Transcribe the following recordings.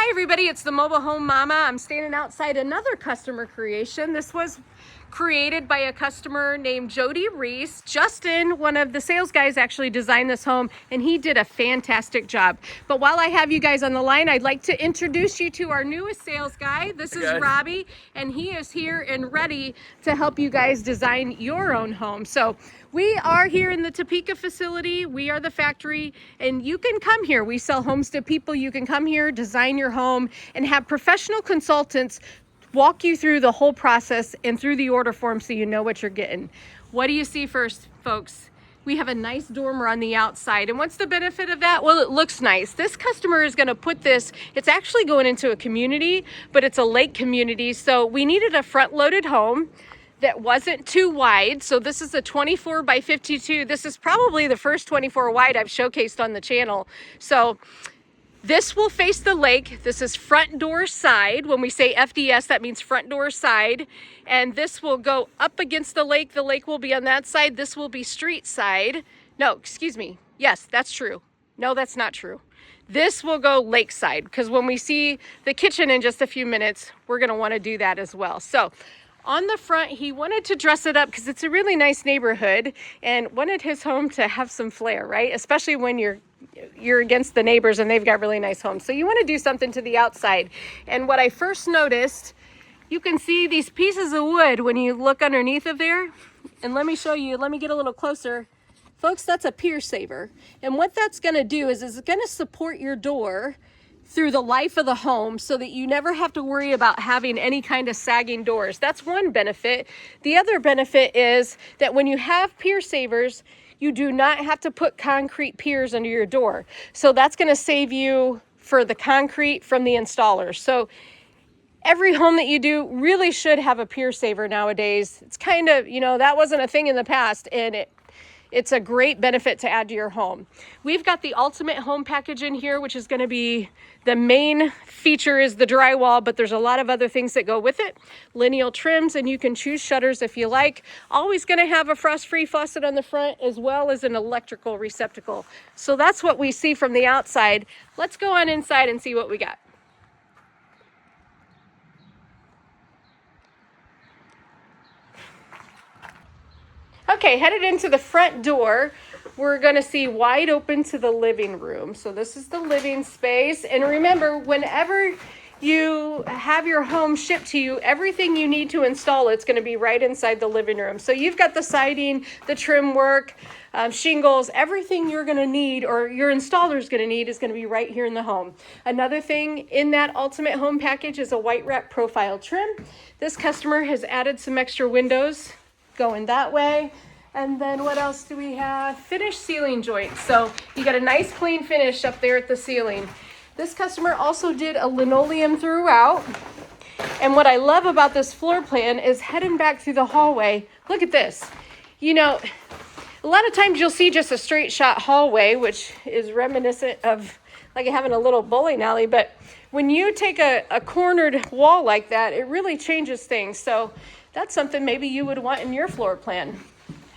Hi everybody, it's the Mobile Home Mama. I'm standing outside another customer creation. This was created by a customer named Jody Reese. Justin, one of the sales guys, actually designed this home and he did a fantastic job. But while I have you guys on the line, I'd like to introduce you to our newest sales guy. This is Robbie, and he is here and ready to help you guys design your own home. So we are here in the Topeka facility. We are the factory, and you can come here. We sell homes to people. You can come here, design your home, and have professional consultants walk you through the whole process and through the order form so you know what you're getting. What do you see first, folks? We have a nice dormer on the outside. And what's the benefit of that? Well, it looks nice. This customer is gonna put this, it's actually going into a community, but it's a lake community. So we needed a front-loaded home that wasn't too wide. So this is a 24 by 52. This is probably the first 24 wide I've showcased on the channel. So this will face the lake. This is front door side. When we say FDS, that means front door side. And this will go up against the lake. The lake will be on that side. This will be street side. No, excuse me. Yes, that's true. No, that's not true. This will go lakeside, because when we see the kitchen in just a few minutes, we're gonna wanna do that as well. So on the front, he wanted to dress it up because it's a really nice neighborhood and wanted his home to have some flair, right? Especially when you're against the neighbors and they've got really nice homes. So you want to do something to the outside. And what I first noticed, you can see these pieces of wood when you look underneath of there. And let me show you, let me get a little closer. Folks, that's a pier saver. And what that's going to do is it's going to support your door through the life of the home so that you never have to worry about having any kind of sagging doors. That's one benefit. The other benefit is that when you have pier savers, you do not have to put concrete piers under your door. So that's gonna save you for the concrete from the installer. So every home that you do really should have a pier saver nowadays. It's kind of, you know, that wasn't a thing in the past, and it's a great benefit to add to your home. We've got the ultimate home package in here, which is gonna be, the main feature is the drywall, but there's a lot of other things that go with it. Lineal trims, and you can choose shutters if you like. Always gonna have a frost-free faucet on the front, as well as an electrical receptacle. So that's what we see from the outside. Let's go on inside and see what we got. Okay, headed into the front door, we're gonna see wide open to the living room. So this is the living space. And remember, whenever you have your home shipped to you, everything you need to install, it's gonna be right inside the living room. So you've got the siding, the trim work, shingles, everything you're gonna need, or your installer's gonna need, is gonna be right here in the home. Another thing in that ultimate home package is a white wrap profile trim. This customer has added some extra windows going that way. And then what else do we have? Finished ceiling joints. So you got a nice clean finish up there at the ceiling. This customer also did a linoleum throughout. And what I love about this floor plan is heading back through the hallway. Look at this. You know, a lot of times you'll see just a straight shot hallway, which is reminiscent of like having a little bowling alley. But when you take a cornered wall like that, it really changes things. So that's something maybe you would want in your floor plan.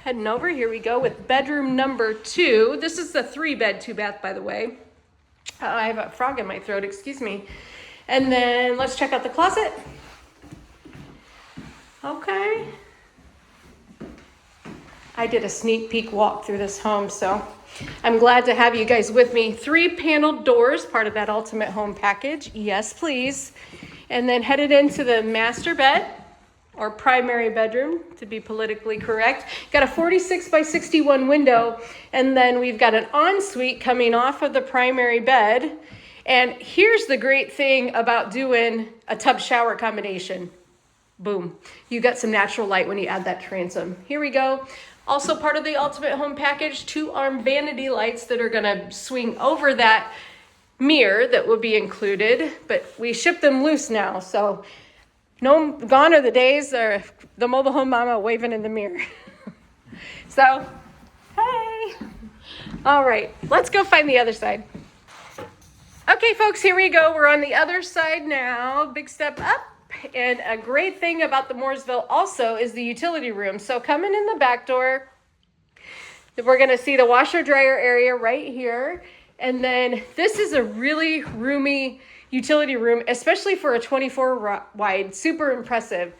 Heading over, here we go with bedroom number 2. This is the 3-bed, 2-bath, by the way. I have a frog in my throat, excuse me. And then let's check out the closet. Okay. I did a sneak peek walk through this home, so I'm glad to have you guys with me. 3 paneled doors, part of that ultimate home package. Yes, please. And then headed into the master bed, or primary bedroom, to be politically correct. Got a 46 by 61 window, and then we've got an ensuite coming off of the primary bed. And here's the great thing about doing a tub shower combination. Boom. You got some natural light when you add that transom. Here we go. Also part of the ultimate home package, 2-arm vanity lights that are gonna swing over that mirror that will be included, but we ship them loose now, so no, gone are the days of the Mobile Home Mama waving in the mirror. So, hey. All right, let's go find the other side. Okay, folks, here we go. We're on the other side now. Big step up. And a great thing about the Mooresville also is the utility room. So coming in the back door, we're gonna see the washer dryer area right here. And then this is a really roomy utility room, especially for a 24 wide, super impressive.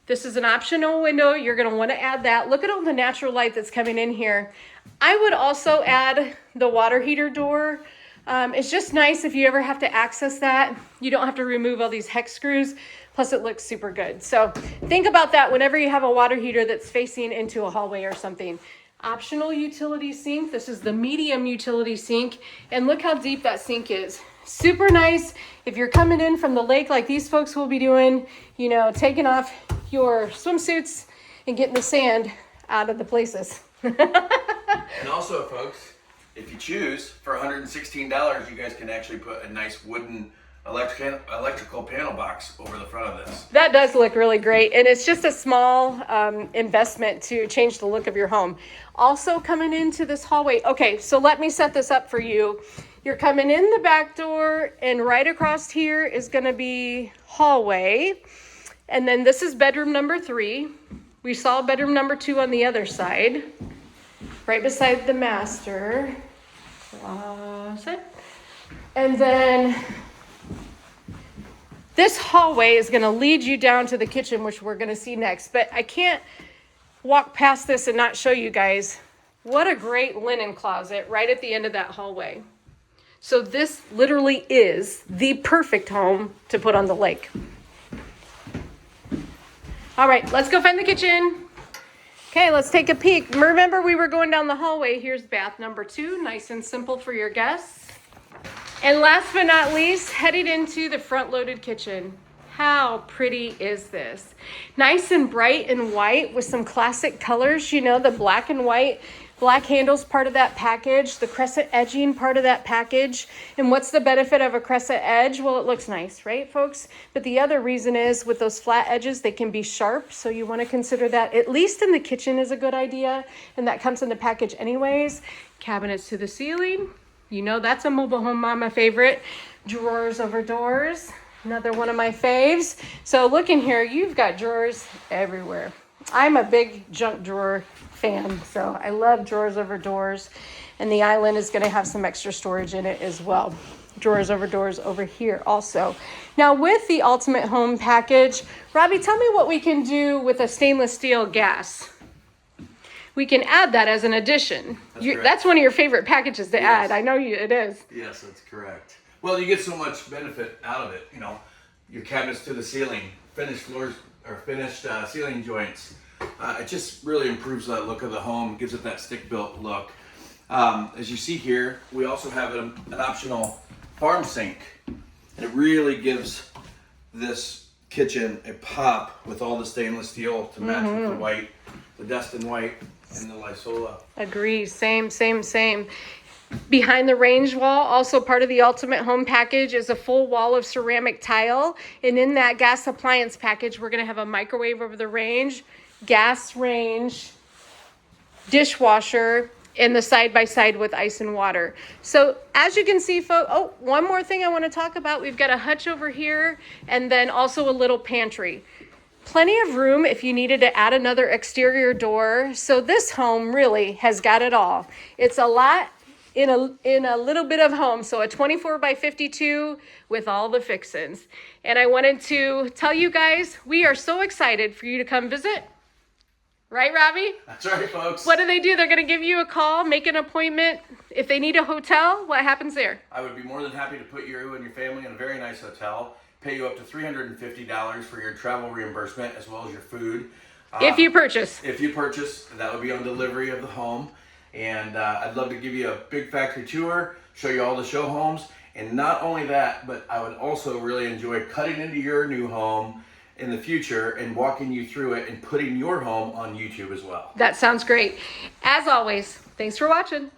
This is an optional window. You're going to want to add that. Look at all the natural light that's coming in here. I would also add the water heater door. It's just nice if you ever have to access that. You don't have to remove all these hex screws. Plus it looks super good. So think about that whenever you have a water heater that's facing into a hallway or something. Optional utility sink. This is the medium utility sink. And look how deep that sink is. Super nice if you're coming in from the lake like these folks will be doing, you know, taking off your swimsuits and getting the sand out of the places. And also, folks, if you choose, for $116, you guys can actually put a nice wooden electrical panel box over the front of this. That does look really great, and it's just a small investment to change the look of your home. Also coming into this hallway, okay, so let me set this up for you. You're coming in the back door, and right across here is going to be hallway, and then this is bedroom number 3. We saw bedroom number 2 on the other side, right beside the master closet. And then this hallway is going to lead you down to the kitchen, which we're going to see next. But I can't walk past this and not show you guys what a great linen closet right at the end of that hallway. So this literally is the perfect home to put on the lake. All right, let's go find the kitchen. Okay, let's take a peek. Remember, we were going down the hallway. Here's bath number 2, nice and simple for your guests. And last but not least, heading into the front-loaded kitchen. How pretty is this? Nice and bright and white with some classic colors. You know, the black and white, black handles part of that package, the crescent edging part of that package. And what's the benefit of a crescent edge? Well, it looks nice, right, folks? But the other reason is with those flat edges, they can be sharp. So you want to consider that, at least in the kitchen, is a good idea. And that comes in the package anyways. Cabinets to the ceiling. You know, that's a mobile home mama favorite. Drawers over doors. Another one of my faves. So look in here, you've got drawers everywhere. I'm a big junk drawer fan, so I love drawers over doors. And the island is going to have some extra storage in it as well. Drawers over doors over here also. Now with the Ultimate Home package, Robbie, tell me what we can do with a stainless steel gas. We can add that as an addition. That's one of your favorite packages to add. I know it is. Yes, that's correct. Well, you get so much benefit out of it. You know, your cabinets to the ceiling, finished floors or finished ceiling joints. It just really improves the look of the home, gives it that stick-built look. As you see here, we also have an optional farm sink. And it really gives this kitchen a pop with all the stainless steel to match with the white, the Destin white, and the Lysola. Agree. Same. Behind the range wall, also part of the Ultimate Home package, is a full wall of ceramic tile. And in that gas appliance package, we're going to have a microwave over the range, gas range, dishwasher, and the side-by-side with ice and water. So as you can see, folks, one more thing I want to talk about. We've got a hutch over here and then also a little pantry. Plenty of room if you needed to add another exterior door. So this home really has got it all. It's a lot in a little bit of home. So a 24 by 52 with all the fixins. And I wanted to tell you guys, we are so excited for you to come visit. Right, Robbie? That's right, folks. What do? They're going to give you a call, make an appointment. If they need a hotel, what happens there? I would be more than happy to put you and your family in a very nice hotel, pay you up to $350 for your travel reimbursement as well as your food. If you purchase. If you purchase, that would be on delivery of the home. And I'd love to give you a big factory tour, show you all the show homes. And not only that, but I would also really enjoy cutting into your new home in the future and walking you through it and putting your home on YouTube as well. That sounds great. As always, thanks for watching.